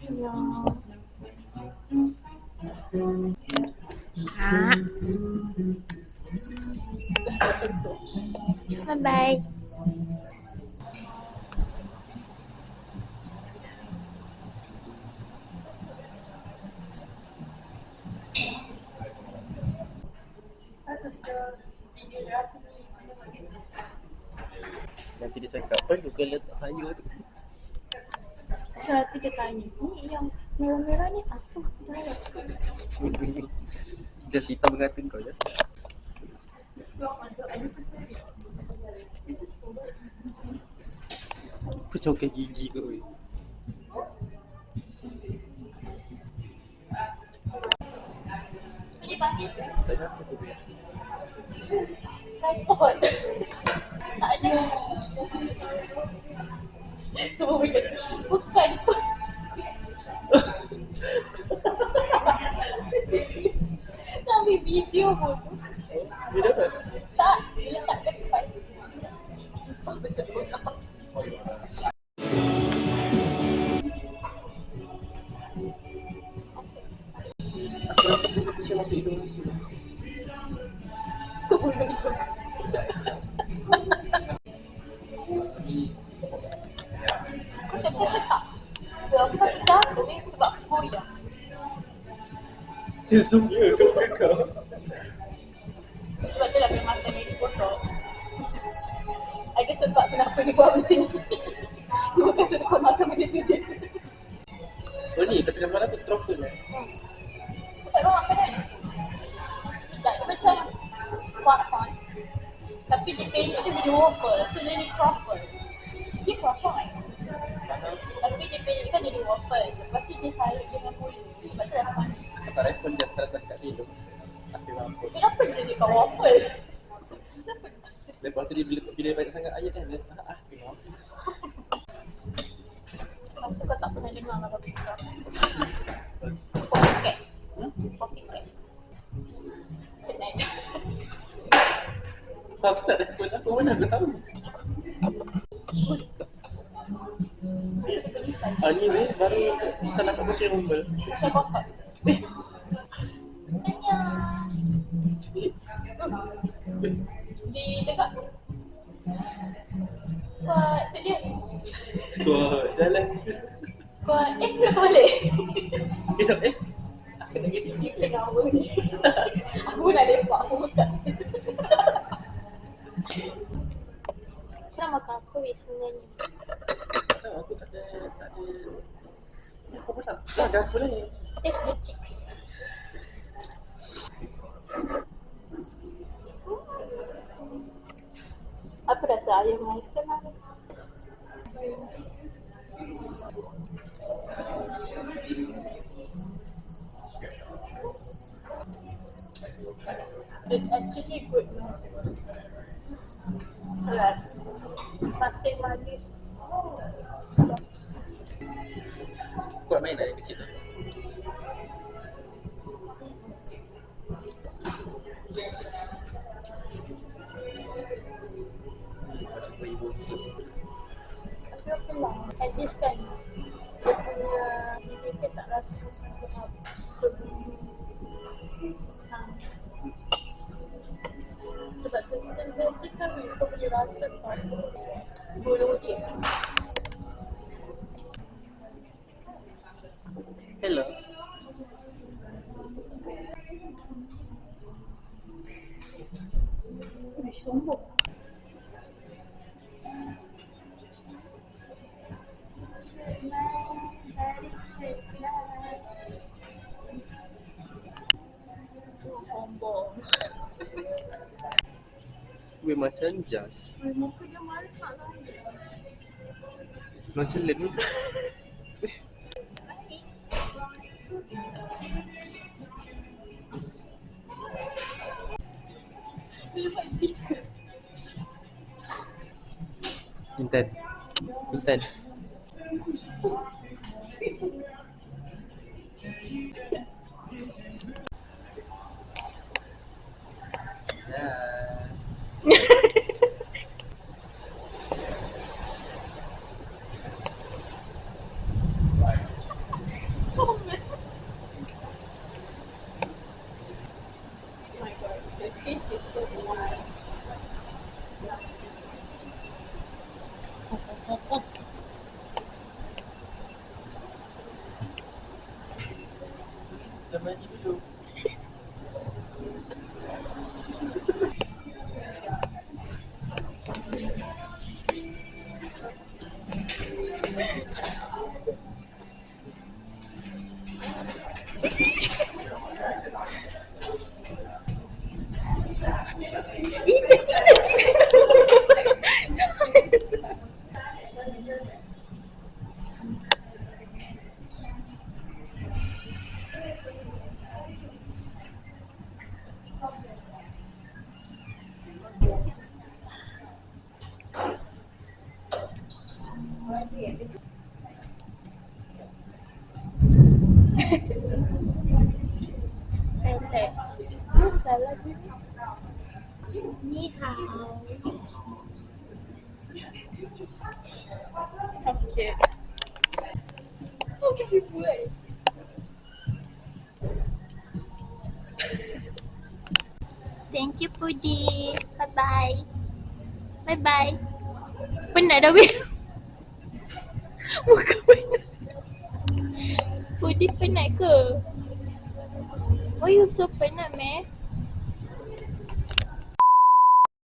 Ya. Kak. Bye bye. Nanti dia cakap, apa you kan letak sayur tu? So, nanti dia tanya, ni yang merah-merah ni apa? Jawab. Just hitam berkata kau just. Apa congkel gigi kau weh? Dia panggil Tak ada apa tu. tripod. Tak ada. Semua benda. Bukan pun. Nak ambil video pun. Dia dapat? Tak, dia letak depan. Susah betul. Aku rasa dia macam masuk hidung aku. Kau boleh ikut. Kau tak boleh tak? Aku sakit jantung ni sebab aku goyang. Sesungguhnya kau. Sebab tu lah memang mata ni kotor. Ada sebab kenapa dia buat macam ni. Dia bukan sebab kau makan benda tu je. Oh ni, kata malam tu truffle lah. Kau tak tahu makan kan? Sedap. Dia macam croissant. Tapi dia pendek, dia jadi waffle. So dia ni truffle. Dia croissant kan? Tapi dia pendek kan jadi waffle. Lepas tu dia salit dengan gula. Sebab tu rasa manis. Kau tak respon just terus kat hidung. Aku mampu. Kenapa dia jadikan waffle? Kenapa? Lepas tu dia bila banyak sangat air kan dia aku mampu. Masa kau tak pernah dengar kalau kita Pocket cat. Pocket cat. Penat. Aku tak respon aku mana aku tahu. Ni weh baru start nak baca rumble. Bisa kokot. Tanya. Di dekat squad sedia. Squad jalan. Squad kenapa balik? Besok aku nak pergi sini. Setengah hour ni. Aku pun nak lepak, aku pun tak sedar. Kau nak makan apa weh sebenarnya? Aku tak ada apa pula. Tak ada apa ni. Taste the chicks. Apa rasa ayam mais kan ada? It's actually good. Alat pasir manis. Kuat main dari kecil tu. Macam ibu. Tapi okey lah. At least kan dia punya bibir tak rasa macam berbunyi sangat. Sebab certain versi kan kau boleh rasa tau bulu je. Hello. Sombong. Sombong. Weh macam jas. Muka dia malas nak layan. Macam len. Dia lepas speaker. Intan. Yes. My god, the face is so wide. Dah mandi dulu. Santai. Lu salah dulu. Ni hao. Sakit. Apa dia buat? Thank you, Pudi. Bye-bye. Bye-bye. Penat dah, weh. Muka penat. Pudi penat ke? Why you so penat, meh?